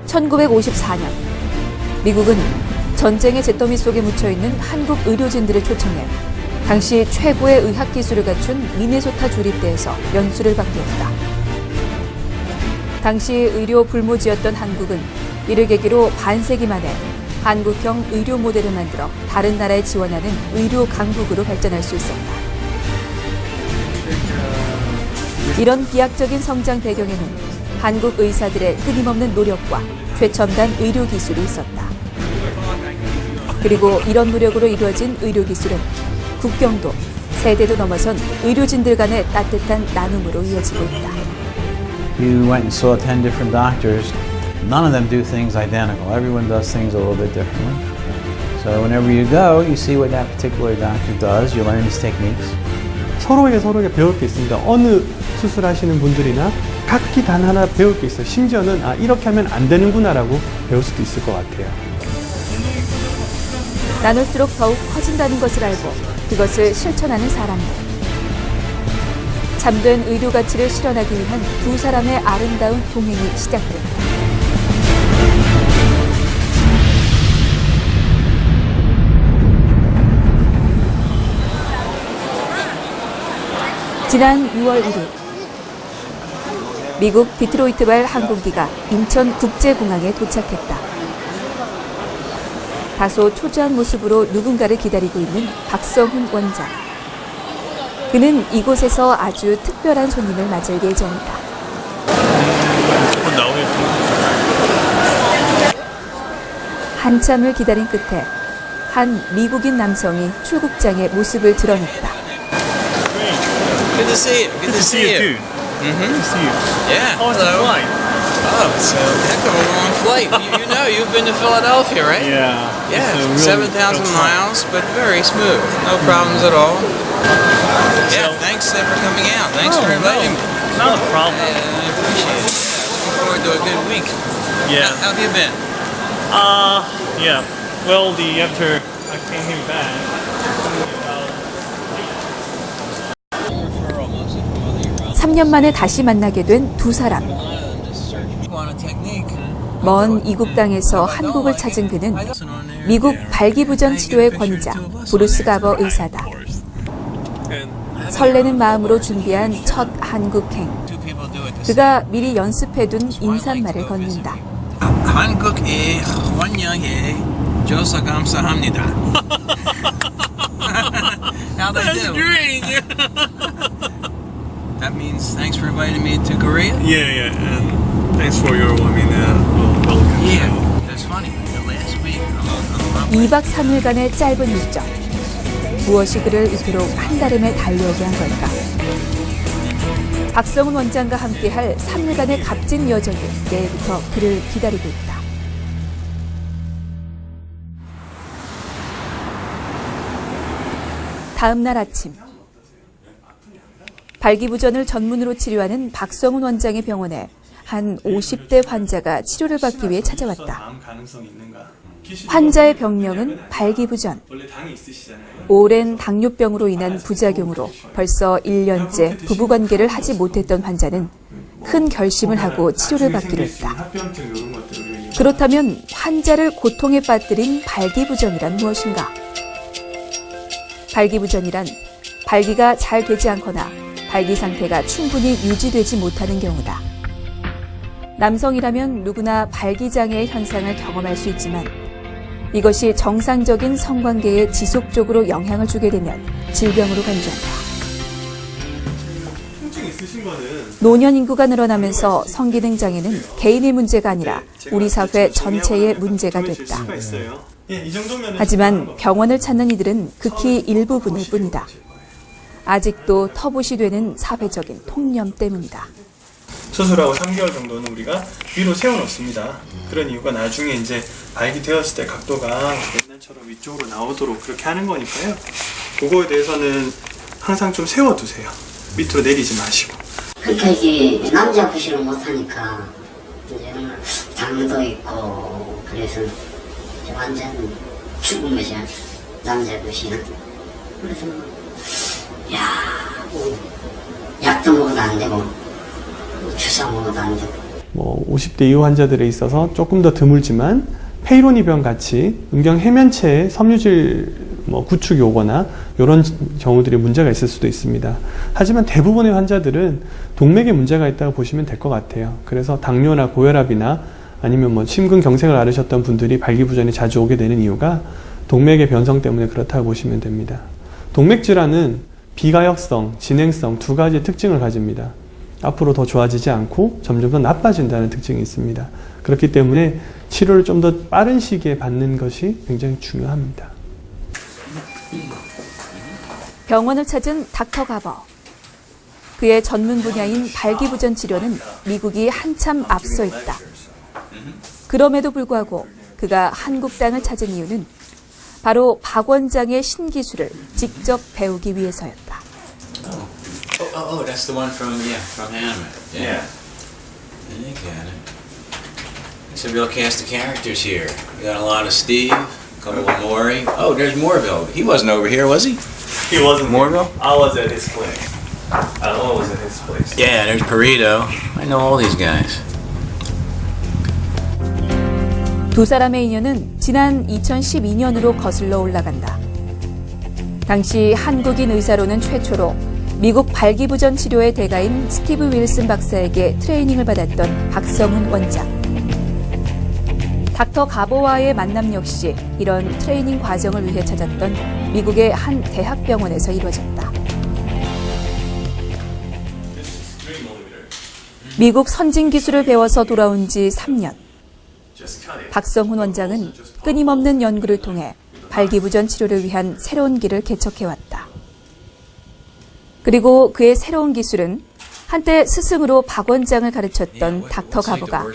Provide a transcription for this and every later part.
1954년 미국은 전쟁의 잿더미 속에 묻혀있는 한국 의료진들을 초청해 당시 최고의 의학 기술을 갖춘 미네소타 주립대에서 연수를 받게 했다. 당시 의료 불모지였던 한국은 이를 계기로 반세기 만에 한국형 의료 모델을 만들어 다른 나라에 지원하는 의료 강국으로 발전할 수 있었다. 이런 비약적인 성장 배경에는 한국 의사들의 끊임없는 노력과 최첨단 의료 기술이 있었다. 그리고 이런 노력으로 이루어진 의료 기술은 국경도 세대도 넘어선 의료진들 간의 따뜻한 나눔으로 이어지고 있다. You went and saw 10 different doctors. None of them do things identical. Everyone does things a little bit differently. So whenever you go, you see what that particular doctor does. You learn his techniques. 서로에게 배울 게 있습니다. 어느 수술하시는 분들이나 각기 단 하나 배울 게 있어요. 심지어는 이렇게 하면 안 되는구나라고 배울 수도 있을 것 같아요. 나눌수록 더욱 커진다는 것을 알고 그것을 실천하는 사람들. 참된 의료 가치를 실현하기 위한 두 사람의 아름다운 동행이 시작된다. 지난 6월 1일 미국 디트로이트발 항공기가 인천국제공항에 도착했다. 다소 초조한 모습으로 누군가를 기다리고 있는 박성훈 원장. 그는 이곳에서 아주 특별한 손님을 맞을 예정이다. 한참을 기다린 끝에 한 미국인 남성이 출국장에 모습을 드러냈다. Good to see you. Good to see you. Good to see you. Yeah. How was the flight? Oh, it's a heck of a long flight. You know, you've been to Philadelphia, right? Yeah. Yeah, It's a really 7,000 good miles, but very smooth. No problems at all. Yeah, thanks for coming out. Thanks for inviting me. Not a problem. I appreciate it. Looking forward to a good week. Yeah. How have you been? Yeah. Well, after I came here back. 3년 만에 다시 만나게 된 두 사람. 먼 이국 땅에서 한국을 찾은 그는 미국 발기부전 치료의 권위자 브루스 가버 의사다. 설레는 마음으로 준비한 첫 한국행. 그가 미리 연습해둔 인사말을 건넨다. 한국에 환영해 줘서 감사합니다. How'd I do? Great. That means thanks for inviting me to Korea? Yeah. And thanks for your welcome. Yeah. That's funny. Last week, 2박 3일간의 짧은 일정. 무엇이 그를 이토록 한달음에 달려오게 한 걸까? 박성훈 원장과 함께할 3일간의 값진 여정이 내일부터 그를 기다리고 있다. 다음 날 아침. 발기부전을 전문으로 치료하는 박성훈 원장의 병원에 한 50대 환자가 치료를 받기 위해 찾아왔다. 환자의 병명은 발기부전. 오랜 당뇨병으로 인한 부작용으로 벌써 1년째 부부관계를 하지 못했던 환자는 큰 결심을 하고 치료를 받기로 했다. 그렇다면 환자를 고통에 빠뜨린 발기부전이란 무엇인가? 발기부전이란 발기가 잘 되지 않거나 발기 상태가 충분히 유지되지 못하는 경우다. 남성이라면 누구나 발기장애의 현상을 경험할 수 있지만 이것이 정상적인 성관계에 지속적으로 영향을 주게 되면 질병으로 간주한다. 노년 인구가 늘어나면서 성기능 장애는 개인의 문제가 아니라 우리 사회 전체의 문제가 됐다. 하지만 병원을 찾는 이들은 극히 일부분일 뿐이다. 아직도 터부시 되는 사회적인 통념 때문이다. 수술하고 3개월 정도는 우리가 위로 세워놓습니다. 그런 이유가 나중에 이제 발기되었을 때 각도가 옛날처럼 위쪽으로 나오도록 그렇게 하는 거니까요. 그거에 대해서는 항상 좀 세워두세요. 밑으로 내리지 마시고. 그러니까 이게 남자 구실을 못하니까 이제 당도 있고 그래서 완전 죽은 것이야. 남자 구실은. 그래서 야, 뭐 약도 먹어도 안 되고 주사 먹어도 안 되고 뭐 50대 이후 환자들에 있어서 조금 더 드물지만 페이로니병 같이 음경 해면체에 섬유질 구축이 오거나 이런 경우들이 문제가 있을 수도 있습니다. 하지만 대부분의 환자들은 동맥에 문제가 있다고 보시면 될 것 같아요. 그래서 당뇨나 고혈압이나 아니면 심근경색을 앓으셨던 분들이 발기부전이 자주 오게 되는 이유가 동맥의 변성 때문에 그렇다고 보시면 됩니다. 동맥 질환은 비가역성, 진행성 두 가지 특징을 가집니다. 앞으로 더 좋아지지 않고 점점 더 나빠진다는 특징이 있습니다. 그렇기 때문에 치료를 좀 더 빠른 시기에 받는 것이 굉장히 중요합니다. 병원을 찾은 닥터 가버. 그의 전문 분야인 발기부전 치료는 미국이 한참 앞서 있다. 그럼에도 불구하고 그가 한국 땅을 찾은 이유는 바로 박 원장의 신기술을 직접 배우기 위해서였다. Oh, that's the one from Hammond. Yeah. You got it. So we'll cast the characters here. We got a lot of Steve, a couple of Maury. Oh, there's Morville. He wasn't over here, was he? He wasn't. Morville? I was at his place. I was at his place. Yeah, there's Perito. I know all these guys. 두 사람의 인연은 지난 2012년으로 거슬러 올라간다. 당시 한국인 의사로는 최초로 미국 발기부전 치료의 대가인 스티브 윌슨 박사에게 트레이닝을 받았던 박성훈 원장. 닥터 가버와의 만남 역시 이런 트레이닝 과정을 위해 찾았던 미국의 한 대학병원에서 이루어졌다. 미국 선진 기술을 배워서 돌아온 지 3년. 박성훈 원장은 끊임없는 연구를 통해 발기부전 치료를 위한 새로운 길을 개척해왔다. 그리고 그의 새로운 기술은 한때 스승으로 박 원장을 가르쳤던 닥터 가버가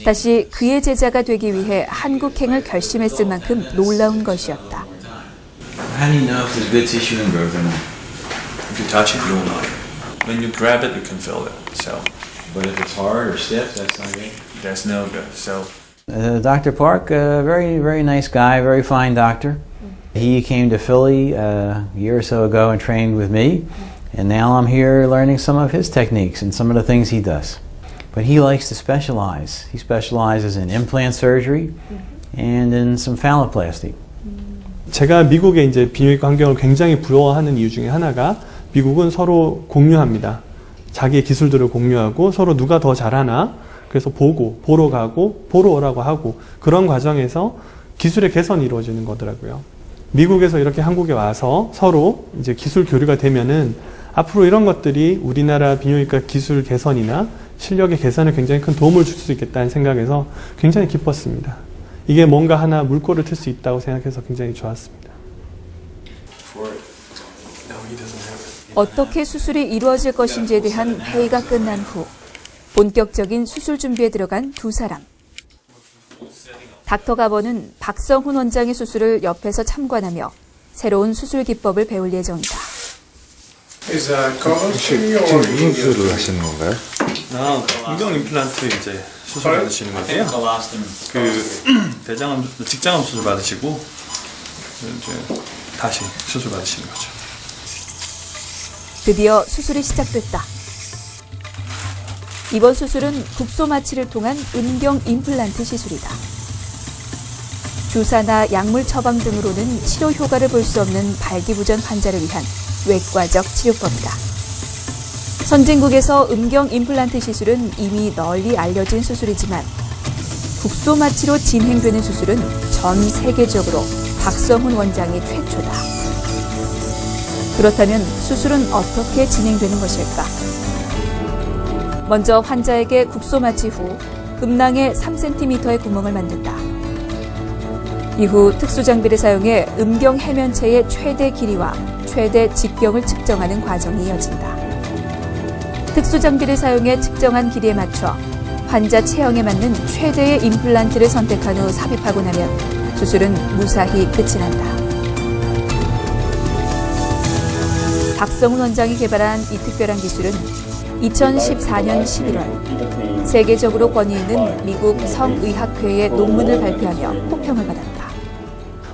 다시 그의 제자가 되기 위해 한국행을 결심했을 만큼 놀라운 것이었다. How do you know if there's good tissue ingrowth or not? If you touch it, you will know it. When you grab it, you can feel it. So But if it's hard or stiff, that's not good. that's no good. So Dr. Park, a very, very nice guy, very fine doctor. He came to Philly a year or so ago and trained with me, and now I'm here learning some of his techniques and some of the things he does. But he likes to specialize. He specializes in implant surgery and in some phalloplasty. 제가 미국의 이제 비뇨기과 환경을 굉장히 부러워하는 이유 중에 하나가 미국은 서로 공유합니다. 자기의 기술들을 공유하고 서로 누가 더 잘하나 그래서 보러 가고 보러 오라고 하고 그런 과정에서 기술의 개선이 이루어지는 거더라고요. 미국에서 이렇게 한국에 와서 서로 이제 기술 교류가 되면은 앞으로 이런 것들이 우리나라 비뇨기과 기술 개선이나 실력의 개선에 굉장히 큰 도움을 줄 수 있겠다는 생각에서 굉장히 기뻤습니다. 이게 뭔가 하나 물꼬를 틀 수 있다고 생각해서 굉장히 좋았습니다. 어떻게 수술이 이루어질 것인지에 대한 회의가 끝난 후 본격적인 수술 준비에 들어간 두 사람. 닥터 가버는 박성훈 원장의 수술을 옆에서 참관하며 새로운 수술 기법을 배울 예정이다. 지금 무슨 수술을 하시는 건가요? 음경 임플란트 이제 수술 받으시는 건데요. 대장암, 직장암 수술 받으시고 이제 다시 수술 받으시는 거죠. 드디어 수술이 시작됐다. 이번 수술은 국소 마취를 통한 음경 임플란트 시술이다. 주사나 약물 처방 등으로는 치료 효과를 볼 수 없는 발기부전 환자를 위한 외과적 치료법이다. 선진국에서 음경 임플란트 시술은 이미 널리 알려진 수술이지만 국소 마취로 진행되는 수술은 전 세계적으로 박성훈 원장이 최초다. 그렇다면 수술은 어떻게 진행되는 것일까? 먼저 환자에게 국소 마취 후 음낭에 3cm의 구멍을 만든다. 이후 특수 장비를 사용해 음경 해면체의 최대 길이와 최대 직경을 측정하는 과정이 이어진다. 특수 장비를 사용해 측정한 길이에 맞춰 환자 체형에 맞는 최대의 임플란트를 선택한 후 삽입하고 나면 수술은 무사히 끝이 난다. 박성훈 원장이 개발한 이 특별한 기술은 2014년 11월 세계적으로 권위 있는 미국 성의학회의 논문을 발표하며 호평을 받았다.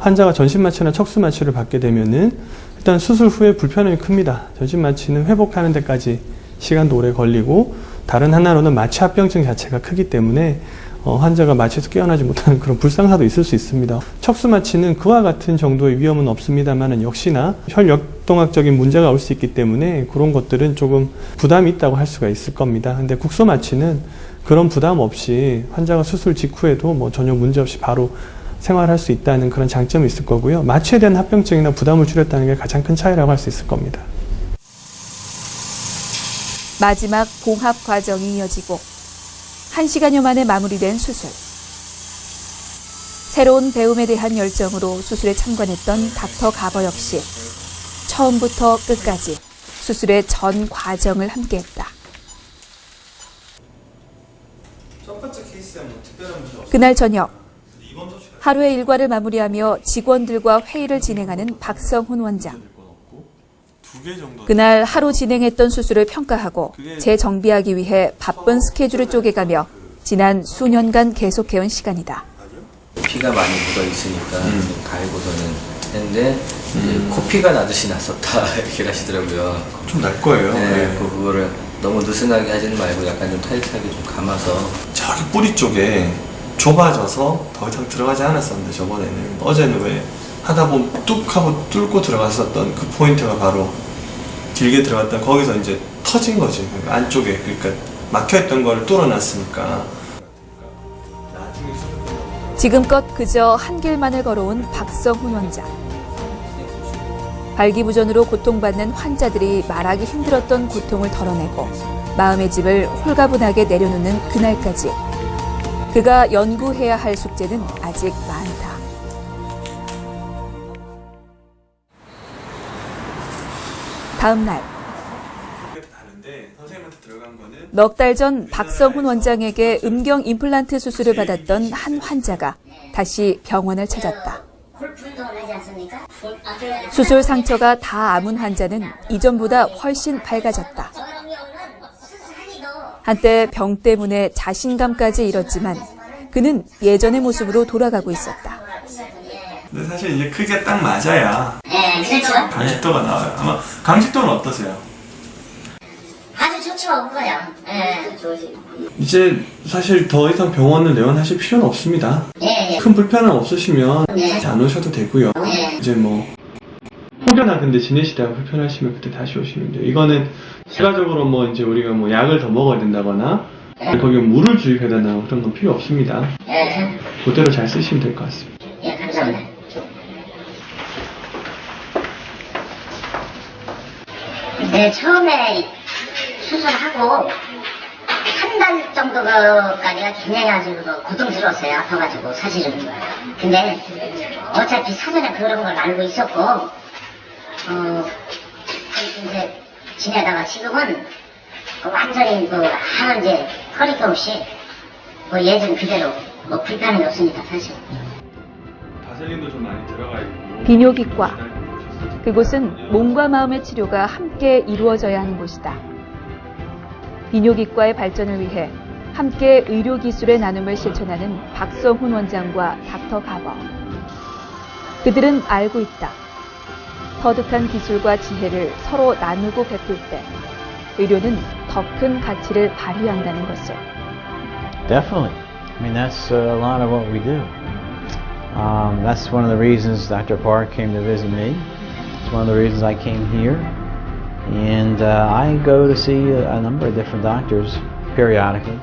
환자가 전신 마취나 척수 마취를 받게 되면은 일단 수술 후에 불편함이 큽니다. 전신 마취는 회복하는 데까지 시간도 오래 걸리고 다른 하나로는 마취 합병증 자체가 크기 때문에 환자가 마취에서 깨어나지 못하는 그런 불상사도 있을 수 있습니다. 척수 마취는 그와 같은 정도의 위험은 없습니다만 역시나 혈역동학적인 문제가 올 수 있기 때문에 그런 것들은 조금 부담이 있다고 할 수가 있을 겁니다. 근데 국소 마취는 그런 부담 없이 환자가 수술 직후에도 뭐 전혀 문제 없이 바로 생활할 수 있다는 그런 장점이 있을 거고요. 마취에 대한 합병증이나 부담을 줄였다는 게 가장 큰 차이라고 할 수 있을 겁니다. 마지막 봉합 과정이 이어지고 1시간여 만에 마무리된 수술. 새로운 배움에 대한 열정으로 수술에 참관했던 닥터 가버 역시 처음부터 끝까지 수술의 전 과정을 함께했다. 첫 번째 케이스에 뭐 특별한 문제 없어요. 그날 저녁 이번 조치가 하루의 일과를 마무리하며 직원들과 회의를 진행하는 박성훈 원장. 두 개 정도. 그날 하루 진행했던 수술을 평가하고 재정비하기 위해 바쁜 스케줄을 쪼개가며 지난 수년간 계속해온 시간이다. 피가 많이 묻어 있으니까 갈고서는 했는데 이제 코피가 나듯이 났었다 이렇게 하시더라고요. 좀 날 거예요. 네, 그거를 너무 느슨하게 하지는 말고 약간 좀 타이트하게 좀 감아서 저기 뿌리 쪽에 좁아져서 더 이상 들어가지 않았었는데 저번에는 어제는 왜 하다 보면 뚝 하고 뚫고 들어갔었던 그 포인트가 바로 길게 들어갔다 거기서 이제 터진 거지. 그러니까 안쪽에 그러니까 막혀있던 걸 뚫어놨으니까. 지금껏 그저 한 길만을 걸어온 박성훈 원장. 발기부전으로 고통받는 환자들이 말하기 힘들었던 고통을 덜어내고 마음의 짐을 홀가분하게 내려놓는 그날까지 그가 연구해야 할 숙제는 아직 많다. 다음 날 넉 달 전 박성훈 원장에게 음경 임플란트 수술을 받았던 한 환자가 다시 병원을 찾았다. 수술 상처가 다 아문 환자는 이전보다 훨씬 밝아졌다. 한때 병 때문에 자신감까지 잃었지만 그는 예전의 모습으로 돌아가고 있었다. 근데 사실 이제 크게 딱 맞아야 그렇죠. 강직도가 나와요. 아마 강직도는 어떠세요? 아주 좋죠, 그거요. 이제 사실 더 이상 병원을 내원하실 필요는 없습니다. 큰 불편함 없으시면 안 오셔도 되고요. 이제 뭐 혹여나 근데 지내시다가 불편하시면 그때 다시 오시면 돼요. 이거는 추가적으로 뭐 이제 우리가 뭐 약을 더 먹어야 된다거나 거기에 물을 주입해야 된다거나 그런 건 필요 없습니다. 그대로 잘 쓰시면 될 것 같습니다. 예, 감사합니다. 네, 처음에 수술하고 한 달 정도까지가 굉장히 아주 고통스러웠어요. 아파가지고 사실은. 근데 어차피 사전에 그런 걸 알고 있었고 이제 지내다가 지금은 완전히 하는 이제 허리가 없이 예전 그대로 불편함이 없으니까 사실. 바셀린도 좀 많이 들어가 있고. 비뇨기과. 그곳은 몸과 마음의 치료가 함께 이루어져야 하는 곳이다. 비뇨기과의 발전을 위해 함께 의료기술의 나눔을 실천하는 박성훈 원장과 닥터 가버. 그들은 알고 있다. 터득한 기술과 지혜를 서로 나누고 베풀 때 의료는 더 큰 가치를 발휘한다는 것을. Definitely. I mean, that's a lot of what we do. That's one of the reasons Dr. Park came to visit me. It's one of the reasons I came here. And I go to see a number of different doctors periodically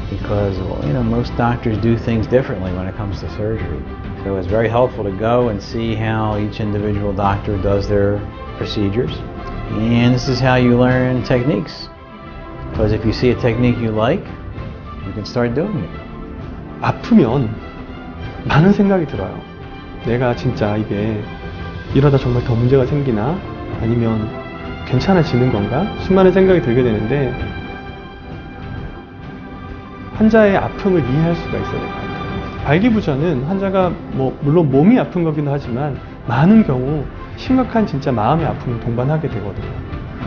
because, well, you know, most doctors do things differently when it comes to surgery. So it's very helpful to go and see how each individual doctor does their procedures. And this is how you learn techniques. Because if you see a technique you like, you can start doing it. 아프면 많은 생각이 들어요. 내가 진짜 이게 이러다 정말 더 문제가 생기나? 아니면 괜찮아지는 건가? 수많은 생각이 들게 되는데 환자의 아픔을 이해할 수가 있어야 될 것 같아요. 발기부전은 환자가 물론 몸이 아픈 거기도 하지만 많은 경우 심각한 진짜 마음의 아픔을 동반하게 되거든요.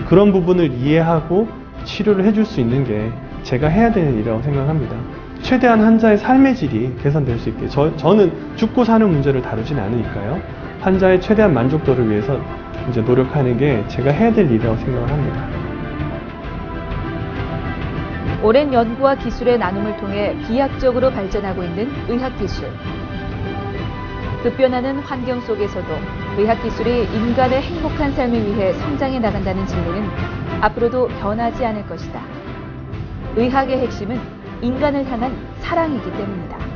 그런 부분을 이해하고 치료를 해줄 수 있는 게 제가 해야 되는 일이라고 생각합니다. 최대한 환자의 삶의 질이 개선될 수 있게 저는 죽고 사는 문제를 다루진 않으니까요. 환자의 최대한 만족도를 위해서 이제 노력하는 게 제가 해야 될 일이라고 생각을 합니다. 오랜 연구와 기술의 나눔을 통해 비약적으로 발전하고 있는 의학기술. 급변하는 환경 속에서도 의학기술이 인간의 행복한 삶을 위해 성장해 나간다는 진리는 앞으로도 변하지 않을 것이다. 의학의 핵심은 인간을 향한 사랑이기 때문이다.